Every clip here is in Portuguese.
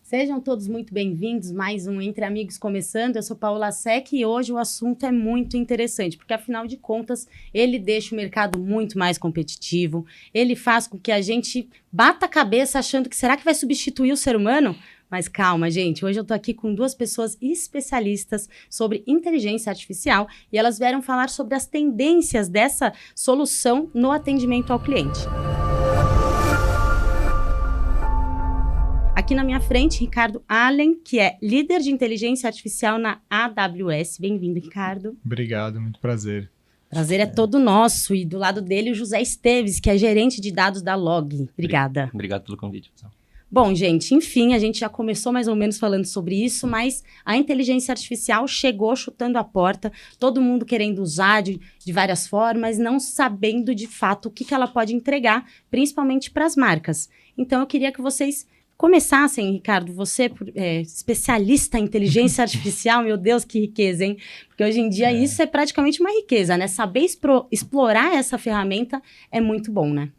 Sejam todos muito bem-vindos, mais um Entre Amigos começando. Eu sou Paula Sec e hoje o assunto é muito interessante, porque afinal de contas, ele deixa o mercado muito mais competitivo, ele faz com que a gente bata a cabeça achando que será que vai substituir o ser humano? Mas calma, gente, hoje eu tô aqui com duas pessoas especialistas sobre inteligência artificial e elas vieram falar sobre as tendências dessa solução no atendimento ao cliente. Aqui na minha frente, Ricardo Allen, que é líder de inteligência artificial na AWS. Bem-vindo, Ricardo. Obrigado, muito prazer. Prazer é todo nosso. E do lado dele, o José Esteves, que é gerente de dados da Log. Obrigada. Obrigado pelo convite, pessoal. Bom, gente, enfim, a gente já começou mais ou menos falando sobre isso, mas a inteligência artificial chegou chutando a porta, todo mundo querendo usar de várias formas, não sabendo de fato o que ela pode entregar, principalmente para as marcas. Então, eu queria que vocês começassem, Ricardo, você, especialista em inteligência artificial, meu Deus, que riqueza, hein? Porque hoje em dia isso é praticamente uma riqueza, né? Saber explorar essa ferramenta é muito bom, né?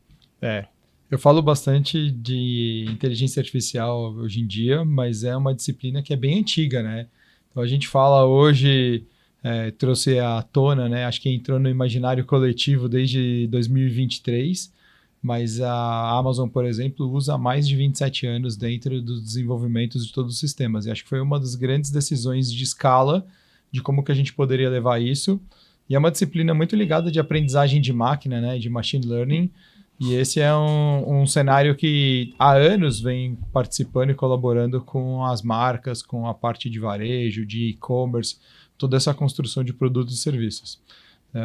Eu falo bastante de inteligência artificial hoje em dia, mas é uma disciplina que é bem antiga, né? Então a gente fala hoje, trouxe à tona, né? Acho que entrou no imaginário coletivo desde 2023, mas a Amazon, por exemplo, usa há mais de 27 anos dentro dos desenvolvimentos de todos os sistemas. E acho que foi uma das grandes decisões de escala de como que a gente poderia levar isso. E é uma disciplina muito ligada de aprendizagem de máquina, né, de machine learning. E esse é um cenário que há anos vem participando e colaborando com as marcas, com a parte de varejo, de e-commerce, toda essa construção de produtos e serviços.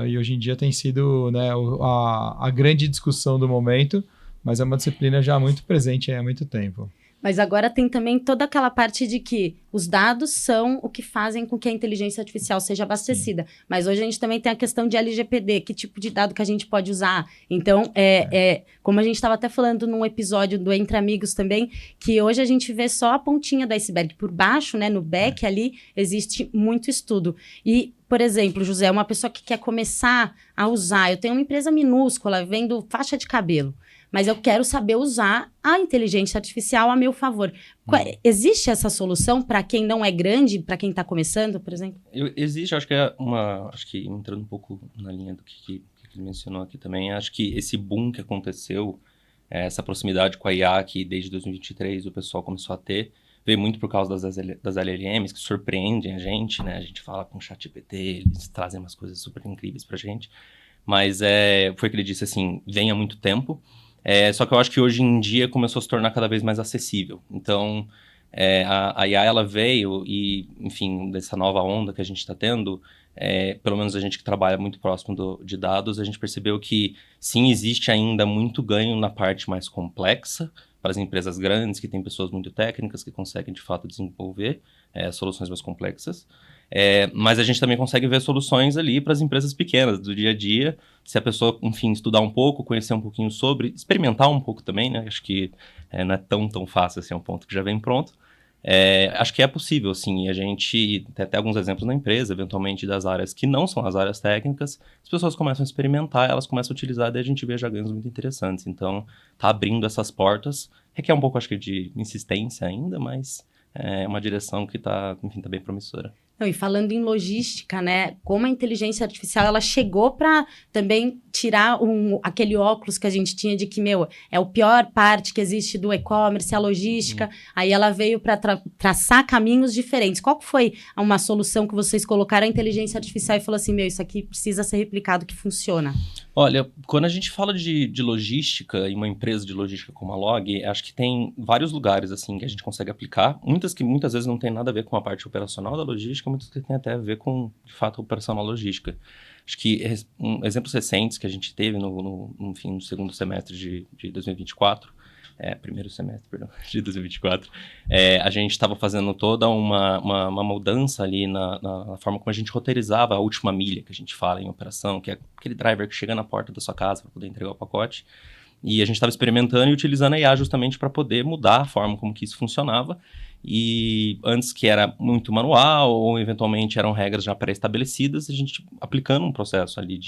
E hoje em dia tem sido, né, a grande discussão do momento, mas é uma disciplina já muito presente há muito tempo. Mas agora tem também toda aquela parte de que os dados são o que fazem com que a inteligência artificial seja abastecida. Sim. Mas hoje a gente também tem a questão de LGPD, que tipo de dado que a gente pode usar. Então, como a gente estava até falando num episódio do Entre Amigos também, que hoje a gente vê só a pontinha do iceberg. Por baixo, né, no back ali, existe muito estudo. E, por exemplo, José, uma pessoa que quer começar a usar, eu tenho uma empresa minúscula, vendo faixa de cabelo, mas eu quero saber usar a inteligência artificial a meu favor. Existe essa solução para quem não é grande, para quem está começando, por exemplo? Existe, acho que entrando um pouco na linha do que ele mencionou aqui também, acho que esse boom que aconteceu, essa proximidade com a IA que desde 2023 o pessoal começou a ter, veio muito por causa das LLMs, que surpreendem a gente, né? A gente fala com o ChatGPT, eles trazem umas coisas super incríveis pra gente, mas foi o que ele disse, assim, vem há muito tempo. Só que eu acho que hoje em dia começou a se tornar cada vez mais acessível. Então, a IA, ela veio e, enfim, dessa nova onda que a gente está tendo, pelo menos a gente que trabalha muito próximo de dados, a gente percebeu que, sim, existe ainda muito ganho na parte mais complexa, para as empresas grandes, que têm pessoas muito técnicas, que conseguem, de fato, desenvolver soluções mais complexas. Mas a gente também consegue ver soluções ali para as empresas pequenas, do dia a dia. Se a pessoa, enfim, estudar um pouco, conhecer um pouquinho sobre, experimentar um pouco também, né? Acho que não é tão fácil assim, é um ponto que já vem pronto. Acho que é possível, sim. A gente tem até alguns exemplos na empresa, eventualmente, das áreas que não são as áreas técnicas. As pessoas começam a experimentar, elas começam a utilizar, daí a gente vê já ganhos muito interessantes. Então, tá abrindo essas portas. Requer um pouco, acho que, de insistência ainda, mas é uma direção que tá bem promissora. Não, e falando em logística, né? Como a inteligência artificial ela chegou para também tirar aquele óculos que a gente tinha de que, é a pior parte que existe do e-commerce, a logística. Aí ela veio para traçar caminhos diferentes. Qual foi uma solução que vocês colocaram a inteligência artificial e falou assim, isso aqui precisa ser replicado, que funciona? Olha, quando a gente fala de logística, em uma empresa de logística como a Log, acho que tem vários lugares assim que a gente consegue aplicar. Muitas vezes não tem nada a ver com a parte operacional da logística, muitas que tem até a ver com, de fato, a operacional logística. Acho que exemplos recentes que a gente teve no segundo semestre de 2024, primeiro semestre, perdão, de 2024, a gente estava fazendo toda uma mudança ali na forma como a gente roteirizava a última milha, que a gente fala em operação, que é aquele driver que chega na porta da sua casa para poder entregar o pacote. E a gente estava experimentando e utilizando a IA justamente para poder mudar a forma como que isso funcionava. E antes que era muito manual ou eventualmente eram regras já pré-estabelecidas, a gente aplicando um processo ali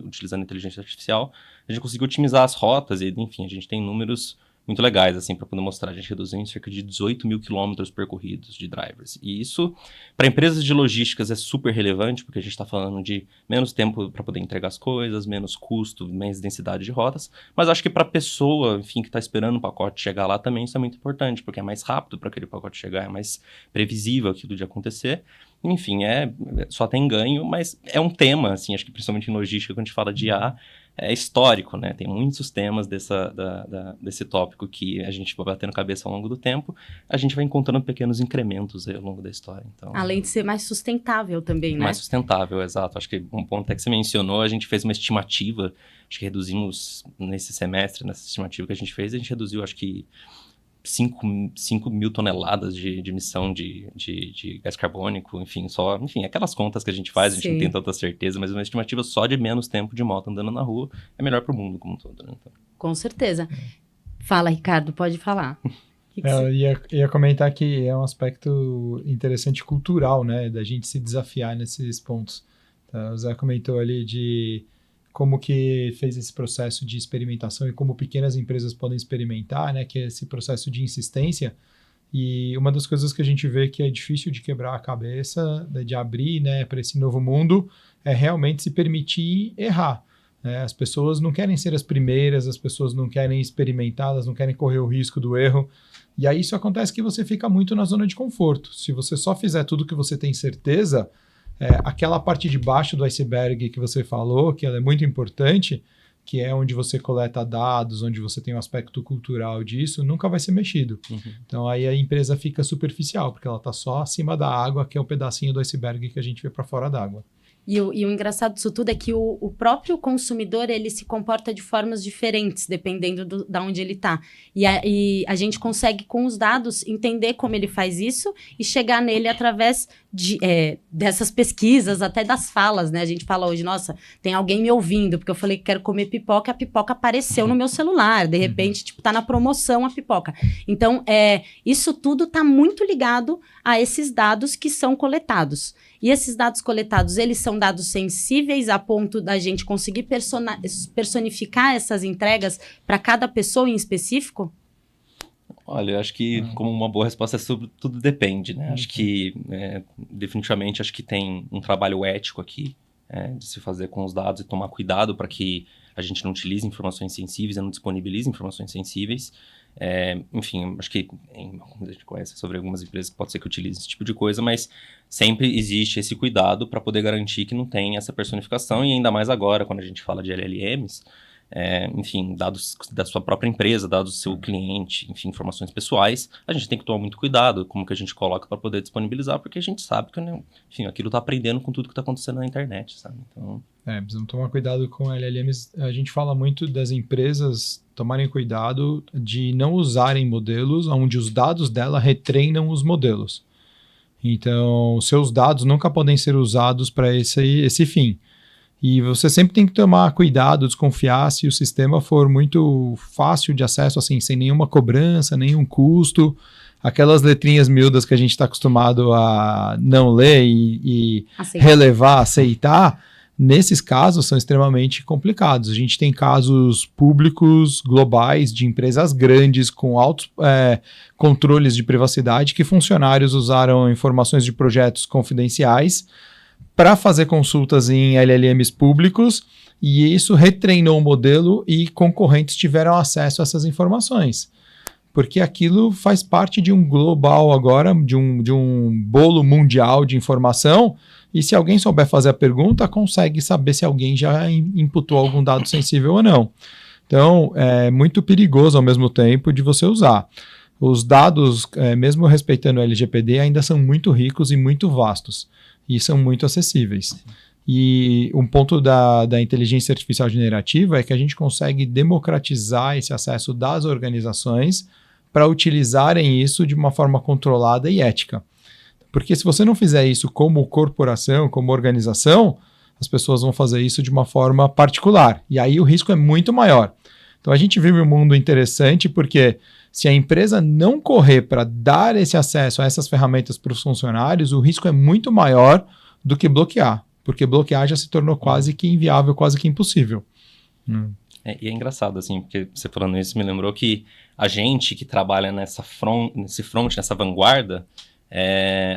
utilizando inteligência artificial, a gente conseguiu otimizar as rotas e, enfim, a gente tem números muito legais, assim, para poder mostrar. A gente reduziu em cerca de 18 mil quilômetros percorridos de drivers. E isso, para empresas de logísticas, é super relevante, porque a gente está falando de menos tempo para poder entregar as coisas, menos custo, menos densidade de rotas. Mas acho que para a pessoa, enfim, que está esperando o pacote chegar lá também, isso é muito importante, porque é mais rápido para aquele pacote chegar, é mais previsível aquilo de acontecer. Enfim, só tem ganho, mas é um tema, assim, acho que principalmente em logística, quando a gente fala de IA, é histórico, né? Tem muitos temas desse tópico que a gente vai batendo cabeça ao longo do tempo, a gente vai encontrando pequenos incrementos aí ao longo da história. Então, além de ser mais sustentável também, né? Mais sustentável, exato. Acho que um ponto até que você mencionou, a gente fez uma estimativa, acho que reduzimos nesse semestre, nessa estimativa que a gente fez, a gente reduziu, acho que 5 mil toneladas de emissão de gás carbônico, enfim, aquelas contas que a gente faz, a gente não tem tanta certeza, mas uma estimativa só de menos tempo de moto andando na rua é melhor para o mundo como um todo, né? Então... Com certeza. Fala, Ricardo, pode falar. Eu ia comentar que é um aspecto interessante cultural, né, da gente se desafiar nesses pontos. Tá? O Zé comentou ali de como que fez esse processo de experimentação e como pequenas empresas podem experimentar, né, que é esse processo de insistência. E uma das coisas que a gente vê que é difícil de quebrar a cabeça, de abrir, né, para esse novo mundo, é realmente se permitir errar. Né? As pessoas não querem ser as primeiras, as pessoas não querem experimentar, elas não querem correr o risco do erro. E aí isso acontece que você fica muito na zona de conforto. Se você só fizer tudo que você tem certeza, aquela parte de baixo do iceberg que você falou, que ela é muito importante, que é onde você coleta dados, onde você tem um aspecto cultural disso, nunca vai ser mexido. Uhum. Então aí a empresa fica superficial, porque ela está só acima da água, que é o pedacinho do iceberg que a gente vê para fora d'água. E o engraçado disso tudo é que o próprio consumidor, ele se comporta de formas diferentes, dependendo da onde ele está. E a gente consegue, com os dados, entender como ele faz isso e chegar nele através dessas pesquisas, até das falas, né? A gente fala hoje, nossa, tem alguém me ouvindo, porque eu falei que quero comer pipoca, a pipoca apareceu no meu celular. De repente, tá na promoção a pipoca. Então, isso tudo está muito ligado a esses dados que são coletados. E esses dados coletados, eles são dados sensíveis a ponto da gente conseguir personificar essas entregas para cada pessoa em específico? Olha, eu acho que como uma boa resposta é sobre tudo depende, né? Acho que definitivamente acho que tem um trabalho ético aqui de se fazer com os dados e tomar cuidado para que a gente não utilize informações sensíveis e não disponibilize informações sensíveis. Enfim, acho que a gente conhece sobre algumas empresas que pode ser que utilizem esse tipo de coisa, mas sempre existe esse cuidado para poder garantir que não tem essa personificação, e ainda mais agora, quando a gente fala de LLMs, enfim, dados da sua própria empresa, dados do seu cliente, enfim, informações pessoais, a gente tem que tomar muito cuidado como que a gente coloca para poder disponibilizar, porque a gente sabe que, enfim, aquilo está aprendendo com tudo que está acontecendo na internet, sabe? Então... precisamos tomar cuidado com LLMs. A gente fala muito das empresas tomarem cuidado de não usarem modelos onde os dados dela retreinam os modelos. Então, seus dados nunca podem ser usados para esse fim. E você sempre tem que tomar cuidado, desconfiar se o sistema for muito fácil de acesso, assim, sem nenhuma cobrança, nenhum custo. Aquelas letrinhas miúdas que a gente está acostumado a não ler e relevar, aceitar, nesses casos são extremamente complicados. A gente tem casos públicos, globais, de empresas grandes com altos controles de privacidade, que funcionários usaram informações de projetos confidenciais para fazer consultas em LLMs públicos, e isso retreinou o modelo e concorrentes tiveram acesso a essas informações. Porque aquilo faz parte de um global agora, de um bolo mundial de informação, e se alguém souber fazer a pergunta, consegue saber se alguém já imputou algum dado sensível ou não. Então, é muito perigoso ao mesmo tempo de você usar. Os dados, mesmo respeitando o LGPD, ainda são muito ricos e muito vastos, e são muito acessíveis. E um ponto da inteligência artificial generativa é que a gente consegue democratizar esse acesso das organizações para utilizarem isso de uma forma controlada e ética. Porque se você não fizer isso como corporação, como organização, as pessoas vão fazer isso de uma forma particular. E aí o risco é muito maior. Então a gente vive um mundo interessante porque se a empresa não correr para dar esse acesso a essas ferramentas para os funcionários, o risco é muito maior do que bloquear. Porque bloquear já se tornou quase que inviável, quase que impossível. E é engraçado, assim, porque você falando isso me lembrou que a gente que trabalha nessa nesse front, nessa vanguarda,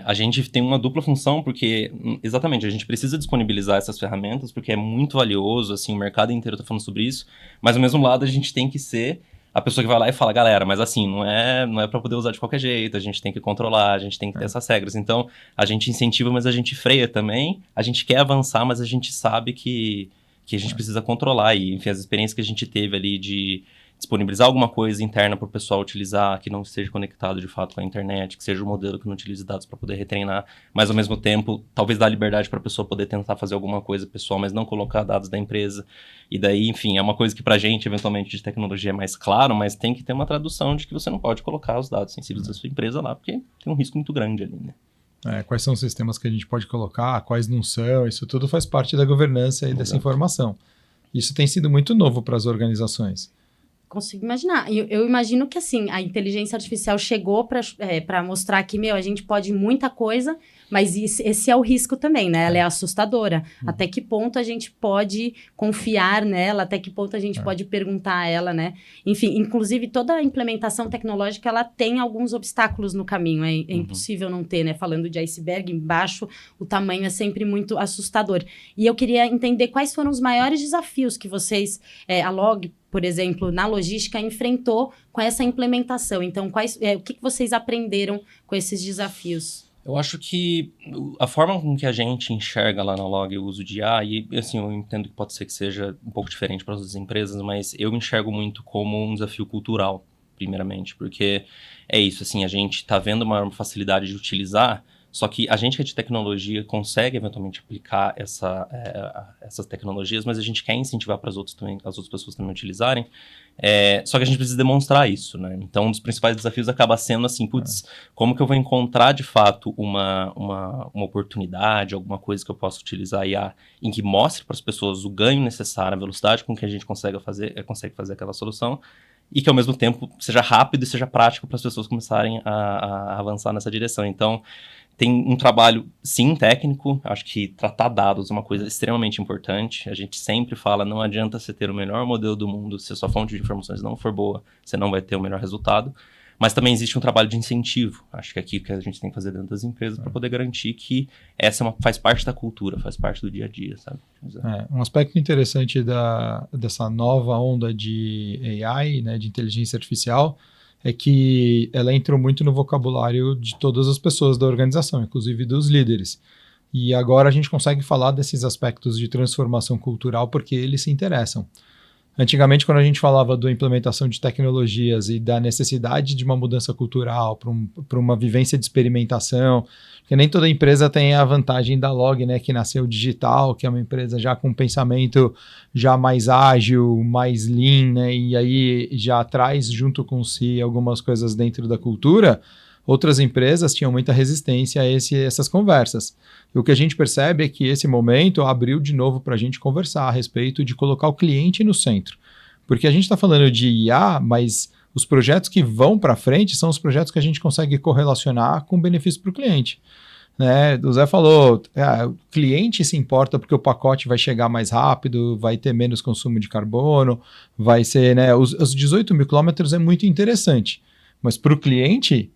a gente tem uma dupla função, porque, exatamente, a gente precisa disponibilizar essas ferramentas, porque é muito valioso, assim, o mercado inteiro está falando sobre isso, mas, ao mesmo lado, a gente tem que ser a pessoa que vai lá e fala, galera, mas assim, não é para poder usar de qualquer jeito, a gente tem que controlar, a gente tem que ter essas regras. Então, a gente incentiva, mas a gente freia também, a gente quer avançar, mas a gente sabe que a gente precisa controlar. E, enfim, as experiências que a gente teve ali de disponibilizar alguma coisa interna para o pessoal utilizar, que não esteja conectado de fato com a internet, que seja um modelo que não utilize dados para poder retreinar, mas ao mesmo tempo, talvez dar liberdade para a pessoa poder tentar fazer alguma coisa pessoal, mas não colocar dados da empresa. E daí, enfim, é uma coisa que para a gente, eventualmente, de tecnologia é mais claro, mas tem que ter uma tradução de que você não pode colocar os dados sensíveis da sua empresa lá, porque tem um risco muito grande ali, né? Quais são os sistemas que a gente pode colocar, quais não são, isso tudo faz parte da governança e dessa informação. Isso tem sido muito novo para as organizações. Consigo imaginar. Eu imagino que, assim, a inteligência artificial chegou para mostrar que, a gente pode muita coisa, mas esse é o risco também, né? Ela é assustadora. Até que ponto a gente pode confiar nela? Até que ponto a gente pode perguntar a ela, né? Enfim, inclusive, toda a implementação tecnológica, ela tem alguns obstáculos no caminho. É impossível não ter, né? Falando de iceberg, embaixo, o tamanho é sempre muito assustador. E eu queria entender quais foram os maiores desafios que vocês, a Log, por exemplo, na logística, enfrentou com essa implementação. Então, o que vocês aprenderam com esses desafios? Eu acho que a forma com que a gente enxerga lá na Log o uso de IA, e assim, eu entendo que pode ser que seja um pouco diferente para as outras empresas, mas eu enxergo muito como um desafio cultural, primeiramente, porque é isso, assim, a gente está vendo uma facilidade de utilizar, só que a gente que é de tecnologia consegue eventualmente aplicar essas tecnologias, mas a gente quer incentivar para as outras pessoas também utilizarem. Só que a gente precisa demonstrar isso, né? Então, um dos principais desafios acaba sendo assim, como que eu vou encontrar de fato uma oportunidade, alguma coisa que eu possa utilizar a IA em que mostre para as pessoas o ganho necessário, a velocidade com que a gente consegue fazer aquela solução, e que ao mesmo tempo seja rápido e seja prático para as pessoas começarem a avançar nessa direção. Então, tem um trabalho, sim, técnico. Acho que tratar dados é uma coisa extremamente importante. A gente sempre fala, não adianta você ter o melhor modelo do mundo, se a sua fonte de informações não for boa, você não vai ter o melhor resultado. Mas também existe um trabalho de incentivo. Acho que é aqui que a gente tem que fazer dentro das empresas para poder garantir que essa faz parte da cultura, faz parte do dia a dia, sabe? Um aspecto interessante dessa nova onda de AI, né, de inteligência artificial, é que ela entrou muito no vocabulário de todas as pessoas da organização, inclusive dos líderes. E agora a gente consegue falar desses aspectos de transformação cultural porque eles se interessam. Antigamente, quando a gente falava da implementação de tecnologias e da necessidade de uma mudança cultural para uma vivência de experimentação, porque nem toda empresa tem a vantagem da Log, né, que nasceu digital, que é uma empresa já com um pensamento já mais ágil, mais lean, né, e aí já traz junto com si algumas coisas dentro da cultura. Outras empresas tinham muita resistência a essas conversas. E o que a gente percebe é que esse momento abriu de novo para a gente conversar a respeito de colocar o cliente no centro. Porque a gente está falando de IA, mas os projetos que vão para frente são os projetos que a gente consegue correlacionar com benefício para o cliente. Né? O Zé falou, o cliente se importa porque o pacote vai chegar mais rápido, vai ter menos consumo de carbono, vai ser, né, os 18 mil quilômetros é muito interessante, mas para o cliente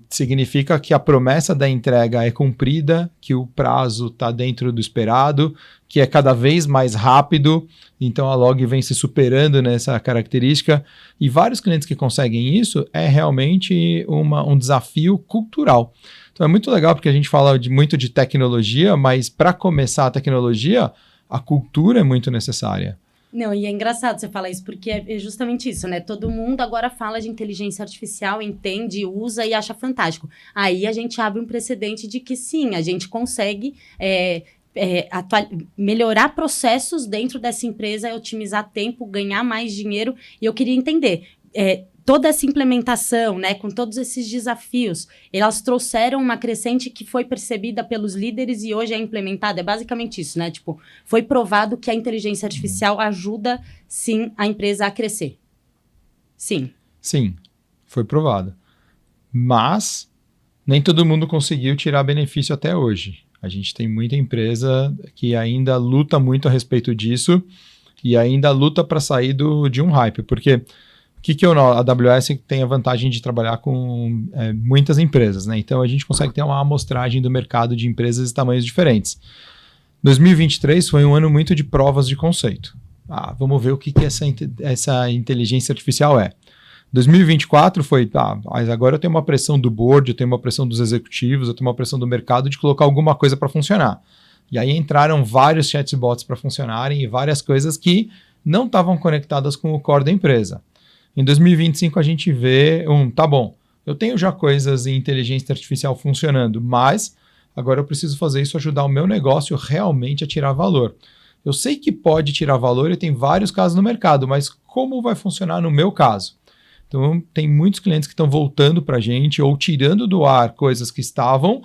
significa que a promessa da entrega é cumprida, que o prazo está dentro do esperado, que é cada vez mais rápido, então a Log vem se superando nessa característica, e vários clientes que conseguem isso é realmente um desafio cultural. Então é muito legal porque a gente fala muito de tecnologia, mas para começar a tecnologia, a cultura é muito necessária. Não, e é engraçado você falar isso, porque é justamente isso, né? Todo mundo agora fala de inteligência artificial, entende, usa e acha fantástico. Aí a gente abre um precedente de que sim, a gente consegue melhorar processos dentro dessa empresa, otimizar tempo, ganhar mais dinheiro. E eu queria entender, toda essa implementação, né, com todos esses desafios, elas trouxeram uma crescente que foi percebida pelos líderes e hoje é implementada. É basicamente isso, né? Tipo, foi provado que a inteligência artificial ajuda, sim, a empresa a crescer. Sim. Sim, foi provado. Mas nem todo mundo conseguiu tirar benefício até hoje. A gente tem muita empresa que ainda luta muito a respeito disso e ainda luta para sair de um hype, porque a AWS tem a vantagem de trabalhar com muitas empresas, né? Então a gente consegue ter uma amostragem do mercado de empresas de tamanhos diferentes. 2023 foi um ano muito de provas de conceito. Vamos ver o que essa inteligência artificial é. 2024 foi, mas agora eu tenho uma pressão do board, eu tenho uma pressão dos executivos, eu tenho uma pressão do mercado de colocar alguma coisa para funcionar. E aí entraram vários chatbots para funcionarem e várias coisas que não estavam conectadas com o core da empresa. Em 2025 a gente vê tá bom, eu tenho já coisas em inteligência artificial funcionando, mas agora eu preciso fazer isso ajudar o meu negócio realmente a tirar valor. Eu sei que pode tirar valor e tem vários casos no mercado, mas como vai funcionar no meu caso? Então, tem muitos clientes que estão voltando para a gente ou tirando do ar coisas que estavam,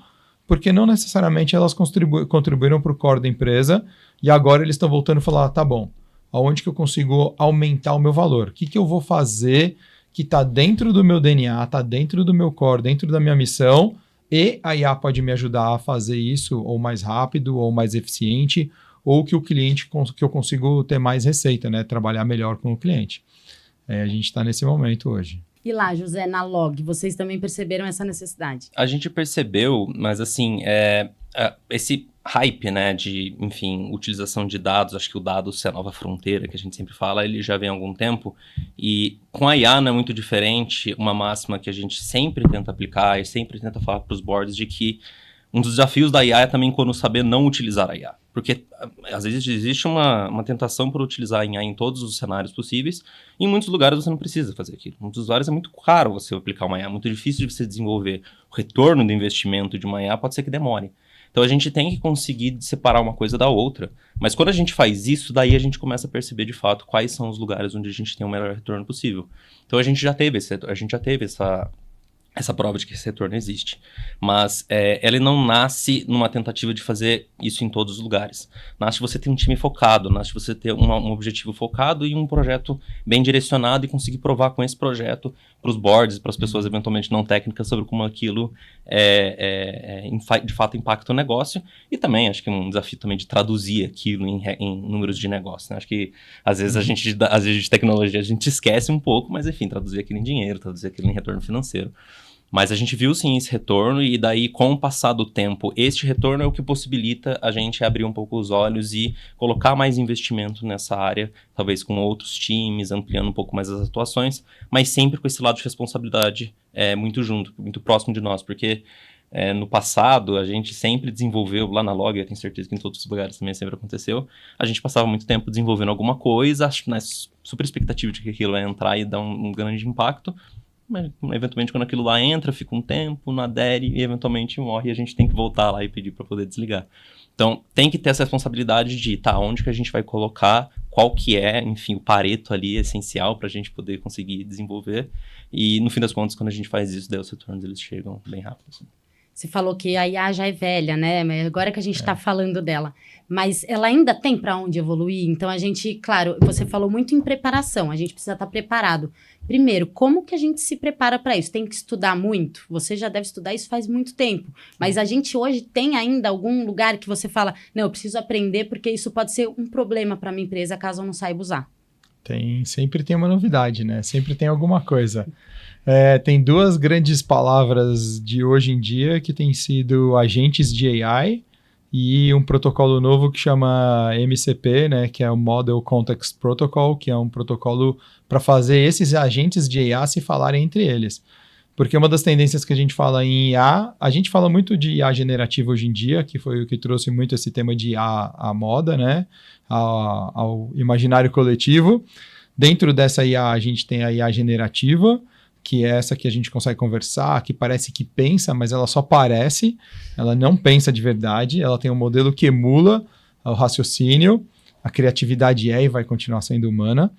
porque não necessariamente elas contribuíram para o core da empresa e agora eles estão voltando a falar, tá bom, aonde que eu consigo aumentar o meu valor? O que eu vou fazer que está dentro do meu DNA, está dentro do meu core, dentro da minha missão e a IA pode me ajudar a fazer isso ou mais rápido ou mais eficiente ou que eu consigo ter mais receita, né? Trabalhar melhor com o cliente. A gente está nesse momento hoje. E lá, José, na Log, vocês também perceberam essa necessidade? A gente percebeu, mas assim, esse hype, né, de, enfim, utilização de dados, acho que o dado ser a nova fronteira, que a gente sempre fala, ele já vem há algum tempo, e com a IA não é muito diferente, uma máxima que a gente sempre tenta aplicar e sempre tenta falar para os boards de que um dos desafios da IA é também quando saber não utilizar a IA. Porque, às vezes, existe uma tentação por utilizar a IA em todos os cenários possíveis. E em muitos lugares você não precisa fazer aquilo. Em muitos lugares é muito caro você aplicar uma IA. É muito difícil de você desenvolver. O retorno do investimento de uma IA pode ser que demore. Então, a gente tem que conseguir separar uma coisa da outra. Mas quando a gente faz isso, daí a gente começa a perceber, de fato, quais são os lugares onde a gente tem o melhor retorno possível. Então, a gente já teve essa prova de que esse retorno existe. Mas ela não nasce numa tentativa de fazer isso em todos os lugares. Nasce de você ter um time focado, nasce de você ter um objetivo focado e um projeto bem direcionado e conseguir provar com esse projeto para os boards, para as pessoas eventualmente não técnicas sobre como aquilo de fato impacta o negócio. E também, acho que é um desafio também de traduzir aquilo em números de negócio. Né? Acho que às vezes de tecnologia a gente esquece um pouco, mas enfim, traduzir aquilo em dinheiro, traduzir aquilo em retorno financeiro. Mas a gente viu sim esse retorno e daí com o passar do tempo, este retorno é o que possibilita a gente abrir um pouco os olhos e colocar mais investimento nessa área, talvez com outros times, ampliando um pouco mais as atuações, mas sempre com esse lado de responsabilidade muito junto, muito próximo de nós, porque no passado a gente sempre desenvolveu, lá na Log, eu tenho certeza que em todos os lugares também sempre aconteceu, a gente passava muito tempo desenvolvendo alguma coisa, na super expectativa de que aquilo ia entrar e dar um grande impacto, mas eventualmente quando aquilo lá entra, fica um tempo, não adere e eventualmente morre e a gente tem que voltar lá e pedir para poder desligar. Então tem que ter essa responsabilidade de onde que a gente vai colocar, qual que é, enfim, o pareto ali essencial para a gente poder conseguir desenvolver e no fim das contas quando a gente faz isso, daí os retornos eles chegam bem rápido. Assim. Você falou que a IA já é velha, né? Agora que a gente está falando dela. Mas ela ainda tem para onde evoluir? Então, a gente, claro, você falou muito em preparação. A gente precisa estar preparado. Primeiro, como que a gente se prepara para isso? Tem que estudar muito? Você já deve estudar isso faz muito tempo. Mas a gente hoje tem ainda algum lugar que você fala, não, eu preciso aprender porque isso pode ser um problema para minha empresa caso eu não saiba usar. Sempre tem uma novidade, né? Sempre tem alguma coisa. Tem duas grandes palavras de hoje em dia que têm sido agentes de AI e um protocolo novo que chama MCP, né, que é o Model Context Protocol, que é um protocolo para fazer esses agentes de IA se falarem entre eles. Porque uma das tendências que a gente fala em IA, a gente fala muito de IA generativa hoje em dia, que foi o que trouxe muito esse tema de IA à moda, né, ao imaginário coletivo. Dentro dessa IA, a gente tem a IA generativa, que é essa que a gente consegue conversar, que parece que pensa, mas ela só parece, ela não pensa de verdade, ela tem um modelo que emula o raciocínio, a criatividade e vai continuar sendo humana,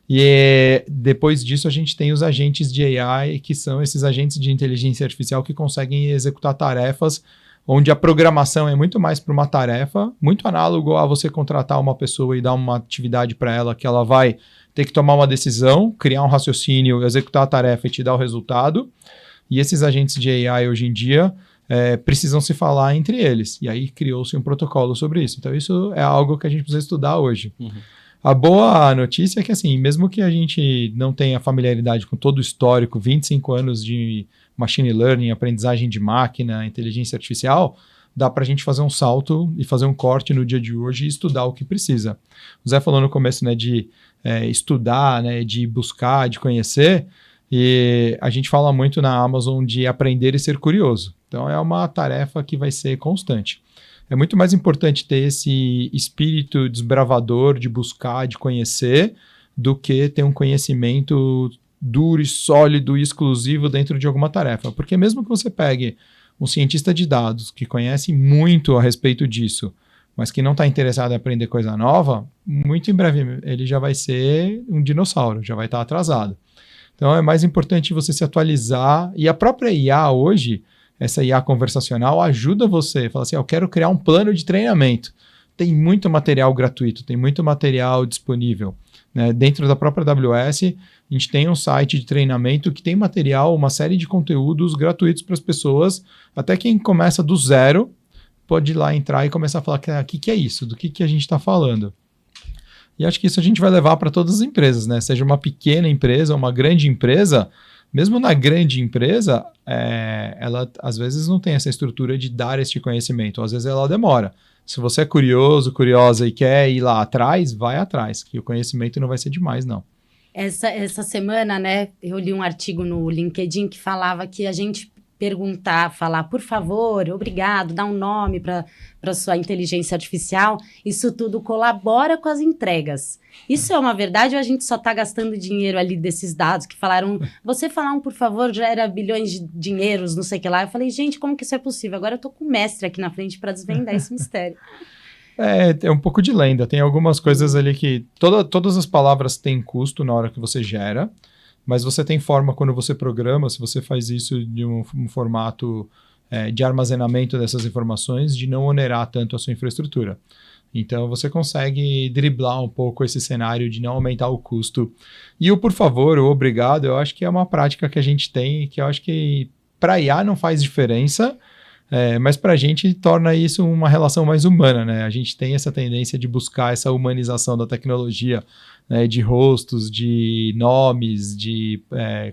e depois disso a gente tem os agentes de AI, que são esses agentes de inteligência artificial que conseguem executar tarefas onde a programação é muito mais para uma tarefa, muito análogo a você contratar uma pessoa e dar uma atividade para ela que ela vai ter que tomar uma decisão, criar um raciocínio, executar a tarefa e te dar o resultado. E esses agentes de AI hoje em dia precisam se falar entre eles. E aí criou-se um protocolo sobre isso. Então isso é algo que a gente precisa estudar hoje. Uhum. A boa notícia é que, assim, mesmo que a gente não tenha familiaridade com todo o histórico, 25 anos de machine learning, aprendizagem de máquina, inteligência artificial, dá para a gente fazer um salto e fazer um corte no dia de hoje e estudar o que precisa. O Zé falou no começo, né, de estudar, né, de buscar, de conhecer, e a gente fala muito na Amazon de aprender e ser curioso. Então, é uma tarefa que vai ser constante. É muito mais importante ter esse espírito desbravador de buscar, de conhecer, do que ter um conhecimento duro e sólido e exclusivo dentro de alguma tarefa. Porque mesmo que você pegue um cientista de dados que conhece muito a respeito disso, mas que não está interessado em aprender coisa nova, muito em breve ele já vai ser um dinossauro, já vai estar atrasado. Então é mais importante você se atualizar, e a própria IA hoje, essa IA conversacional, ajuda você, fala assim, eu quero criar um plano de treinamento. Tem muito material gratuito, tem muito material disponível. Né? Dentro da própria AWS, a gente tem um site de treinamento que tem material, uma série de conteúdos gratuitos para as pessoas, até quem começa do zero pode ir lá entrar e começar a falar o que é isso, do que a gente está falando. E acho que isso a gente vai levar para todas as empresas, né? Seja uma pequena empresa, uma grande empresa, mesmo na grande empresa, ela às vezes não tem essa estrutura de dar este conhecimento, às vezes ela demora. Se você é curioso, curiosa e quer ir lá atrás, vai atrás, que o conhecimento não vai ser demais, não. Essa semana, né, eu li um artigo no LinkedIn que falava que a gente falar, por favor, obrigado, dar um nome para sua inteligência artificial, isso tudo colabora com as entregas. Isso é uma verdade ou a gente só está gastando dinheiro ali desses dados que falaram, você falar um por favor gera bilhões de dinheiros, não sei o que lá. Eu falei, gente, como que isso é possível? Agora eu tô com o mestre aqui na frente para desvendar esse mistério. É um pouco de lenda, tem algumas coisas ali que todas as palavras têm custo na hora que você gera, mas você tem forma quando você programa, se você faz isso de um formato de armazenamento dessas informações, de não onerar tanto a sua infraestrutura. Então, você consegue driblar um pouco esse cenário de não aumentar o custo. E o por favor, o obrigado, eu acho que é uma prática que a gente tem, que eu acho que para IA não faz diferença, mas para a gente torna isso uma relação mais humana, né? A gente tem essa tendência de buscar essa humanização da tecnologia, né, de rostos, de nomes, de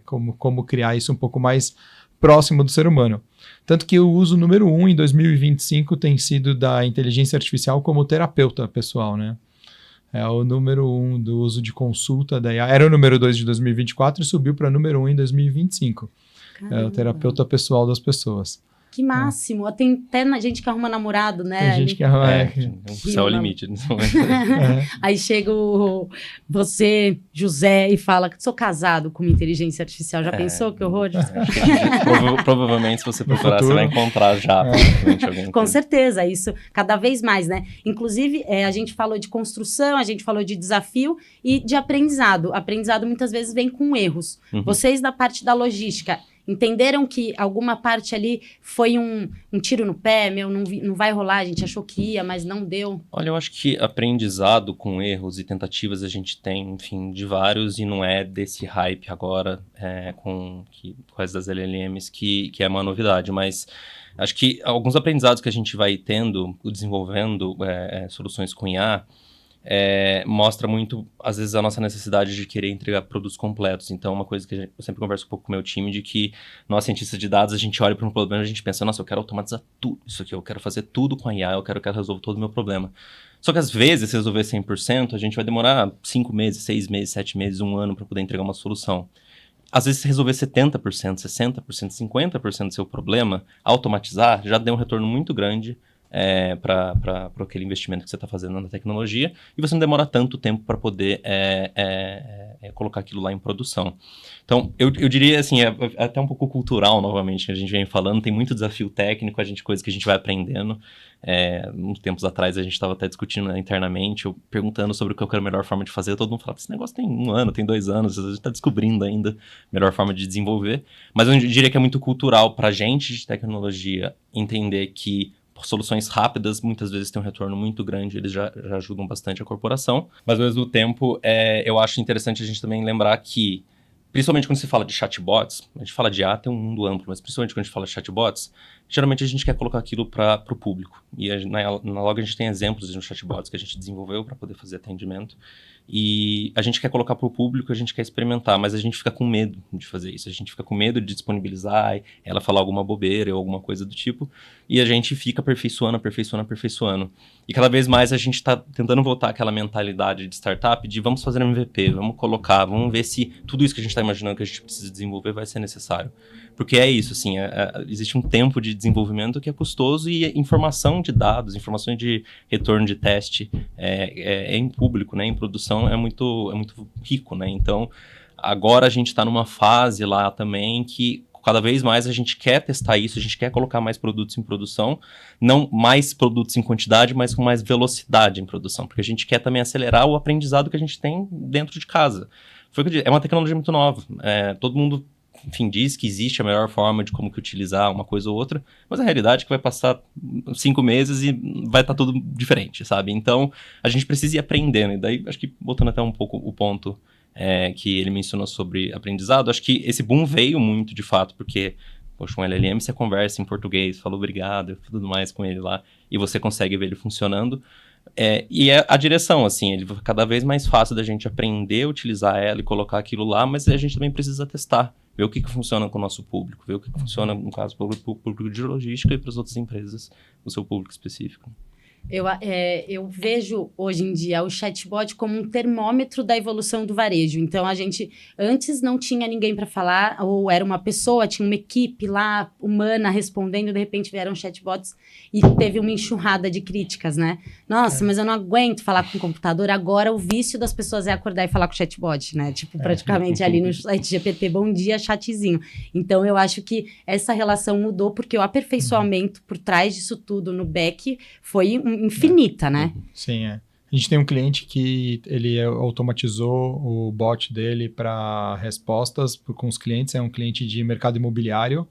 como criar isso um pouco mais próximo do ser humano. Tanto que o uso número 1 em 2025 tem sido da inteligência artificial como terapeuta pessoal, né? É o número 1 do uso de consulta da IA. Era o número 2 de 2024 e subiu para número 1 em 2025. Caramba. É o terapeuta pessoal das pessoas. Que máximo. Tem até gente que arruma namorado, né? Tem gente que arruma... o céu é o limite. Aí chega você, José, e fala que sou casado com uma inteligência artificial. Já pensou que horror? Provavelmente, se você procurar, você vai encontrar já. Alguém com certeza, isso cada vez mais, né? Inclusive, a gente falou de construção, a gente falou de desafio e de aprendizado. Aprendizado muitas vezes vem com erros. Uhum. Vocês, da parte da logística, entenderam que alguma parte ali foi um tiro no pé, não vai rolar, a gente achou que ia, mas não deu? Olha, eu acho que aprendizado com erros e tentativas a gente tem, enfim, de vários, e não é desse hype agora com as das LLMs que é uma novidade, mas acho que alguns aprendizados que a gente vai tendo, desenvolvendo soluções com IA, mostra muito, às vezes, a nossa necessidade de querer entregar produtos completos. Então, uma coisa que eu sempre converso um pouco com o meu time, de que nós, cientistas de dados, a gente olha para um problema e a gente pensa, nossa, eu quero automatizar tudo isso aqui, eu quero fazer tudo com a IA, eu quero que ela resolva todo o meu problema. Só que, às vezes, se resolver 100%, a gente vai demorar 5 meses, 6 meses, 7 meses, 1 ano para poder entregar uma solução. Às vezes, se resolver 70%, 60%, 50% do seu problema, automatizar, já deu um retorno muito grande para aquele investimento que você está fazendo na tecnologia, e você não demora tanto tempo para poder colocar aquilo lá em produção. Então, eu diria assim, é até um pouco cultural, novamente, que a gente vem falando, tem muito desafio técnico, coisa que a gente vai aprendendo. Uns tempos atrás, a gente estava até discutindo internamente, eu perguntando sobre o que era a melhor forma de fazer, todo mundo falava, esse negócio tem 1 ano, tem 2 anos, a gente está descobrindo ainda a melhor forma de desenvolver, mas eu diria que é muito cultural para a gente de tecnologia entender que soluções rápidas, muitas vezes têm um retorno muito grande, eles já ajudam bastante a corporação, mas ao mesmo tempo, eu acho interessante a gente também lembrar que, principalmente quando se fala de chatbots, a gente fala de IA, tem um mundo amplo, mas principalmente quando a gente fala de chatbots, geralmente a gente quer colocar aquilo para o público. E na Log a gente tem exemplos de chatbots que a gente desenvolveu para poder fazer atendimento. E a gente quer colocar para o público, a gente quer experimentar, mas a gente fica com medo de fazer isso. A gente fica com medo de disponibilizar, ela falar alguma bobeira ou alguma coisa do tipo. E a gente fica aperfeiçoando. E cada vez mais a gente está tentando voltar àquela mentalidade de startup de vamos fazer MVP, vamos colocar, vamos ver se tudo isso que a gente está imaginando que a gente precisa desenvolver vai ser necessário. Porque é isso, assim, existe um tempo de desenvolvimento que é custoso e informação de dados, informações de retorno de teste é em público, né? Em produção é muito rico, né? Então, agora a gente está numa fase lá também que cada vez mais a gente quer testar isso, a gente quer colocar mais produtos em produção, não mais produtos em quantidade, mas com mais velocidade em produção, porque a gente quer também acelerar o aprendizado que a gente tem dentro de casa. Foi o que eu disse, é uma tecnologia muito nova, todo mundo, enfim, diz que existe a melhor forma de como que utilizar uma coisa ou outra, mas a realidade é que vai passar 5 meses e vai estar tudo diferente, sabe? Então, a gente precisa ir aprendendo, e daí, acho que, voltando até um pouco o ponto que ele mencionou sobre aprendizado, acho que esse boom veio muito, de fato, porque, poxa, um LLM, você conversa em português, fala obrigado e tudo mais com ele lá, e você consegue ver ele funcionando. E é a direção, assim, ele vai cada vez mais fácil da gente aprender a utilizar ela e colocar aquilo lá, mas a gente também precisa testar, ver o que funciona com o nosso público, ver o que funciona, no caso, para o público de logística e para as outras empresas, o seu público específico. Eu vejo hoje em dia o chatbot como um termômetro da evolução do varejo. Então, a gente antes não tinha ninguém para falar, ou era uma pessoa, tinha uma equipe lá humana respondendo, de repente vieram chatbots e teve uma enxurrada de críticas, né? Nossa, mas eu não aguento falar com o computador. Agora, o vício das pessoas é acordar e falar com o chatbot, né? Tipo, praticamente ali no site GPT, bom dia, chatzinho. Então, eu acho que essa relação mudou porque o aperfeiçoamento por trás disso tudo no back foi infinita, né? Sim, A gente tem um cliente que ele automatizou o bot dele para respostas com os clientes, é um cliente de mercado imobiliário,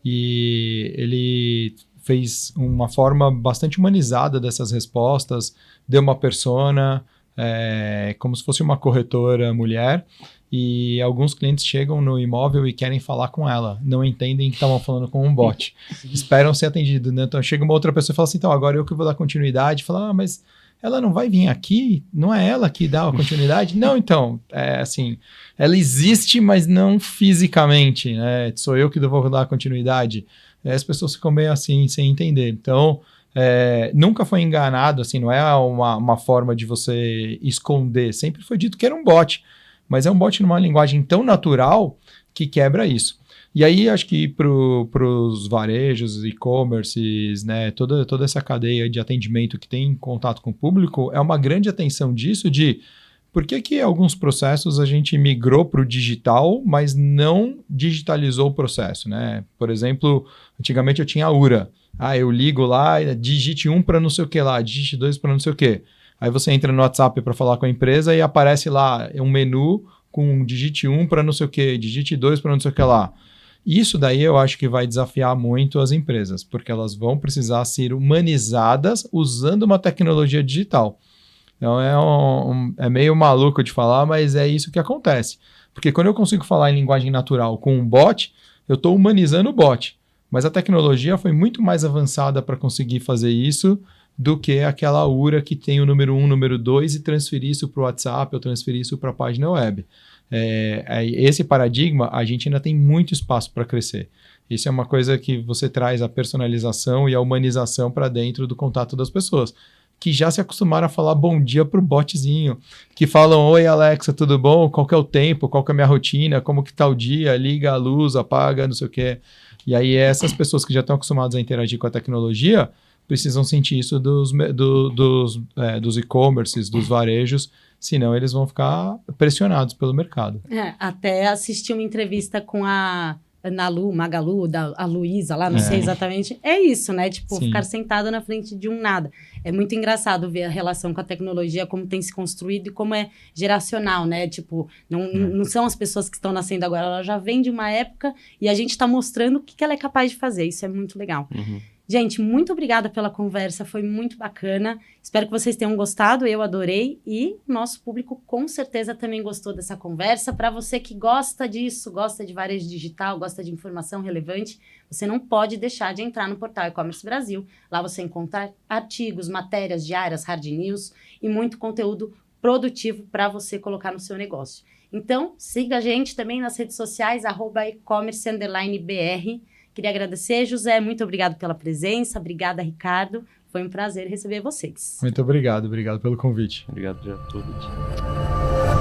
e ele fez uma forma bastante humanizada dessas respostas, deu uma persona, como se fosse uma corretora mulher, e alguns clientes chegam no imóvel e querem falar com ela, não entendem que estavam falando com um bot, esperam ser atendidos, né? Então chega uma outra pessoa e fala assim, então agora eu que vou dar continuidade, fala, mas ela não vai vir aqui? Não é ela que dá a continuidade? Não, então, assim, ela existe, mas não fisicamente, né? Sou eu que vou dar a continuidade. As pessoas ficam meio assim, sem entender. Então, nunca foi enganado, assim, não é uma forma de você esconder, sempre foi dito que era um bot, mas é um bot numa linguagem tão natural que quebra isso. E aí, acho que para os varejos, e-commerces, né, toda essa cadeia de atendimento que tem contato com o público, é uma grande atenção disso de por que alguns processos a gente migrou para o digital, mas não digitalizou o processo, né? Por exemplo, antigamente eu tinha a URA. Eu ligo lá, digite 1 para não sei o que lá, digite 2 para não sei o que. Aí você entra no WhatsApp para falar com a empresa e aparece lá um menu com digite 1 para não sei o que, digite 2 para não sei o que lá. Isso daí eu acho que vai desafiar muito as empresas, porque elas vão precisar ser humanizadas usando uma tecnologia digital. Então é meio maluco de falar, mas é isso que acontece. Porque quando eu consigo falar em linguagem natural com um bot, eu estou humanizando o bot. Mas a tecnologia foi muito mais avançada para conseguir fazer isso do que aquela URA que tem o número 1, número 2 e transferir isso para o WhatsApp ou transferir isso para a página web. Esse paradigma, a gente ainda tem muito espaço para crescer. Isso é uma coisa que você traz a personalização e a humanização para dentro do contato das pessoas, que já se acostumaram a falar bom dia para o botzinho, que falam, oi Alexa, tudo bom? Qual que é o tempo? Qual que é a minha rotina? Como que tá o dia? Liga a luz, apaga, não sei o quê. E aí essas pessoas que já estão acostumadas a interagir com a tecnologia precisam sentir isso dos e-commerces, dos varejos, senão eles vão ficar pressionados pelo mercado. Até assisti uma entrevista com a Magalu, a Luísa lá, não sei exatamente. É isso, né? Tipo, Sim. Ficar sentado na frente de um nada. É muito engraçado ver a relação com a tecnologia, como tem se construído e como é geracional, né? Tipo, não são as pessoas que estão nascendo agora, ela já vem de uma época e a gente está mostrando o que ela é capaz de fazer. Isso é muito legal. Uhum. Gente, muito obrigada pela conversa, foi muito bacana. Espero que vocês tenham gostado, eu adorei e o nosso público com certeza também gostou dessa conversa. Para você que gosta disso, gosta de varejo digital, gosta de informação relevante, você não pode deixar de entrar no portal E-Commerce Brasil. Lá você encontra artigos, matérias diárias, hard news e muito conteúdo produtivo para você colocar no seu negócio. Então, siga a gente também nas redes sociais, @ecommerce_br. Queria agradecer, José, muito obrigado pela presença, obrigada, Ricardo, foi um prazer receber vocês. Muito obrigado pelo convite. Obrigado por tudo.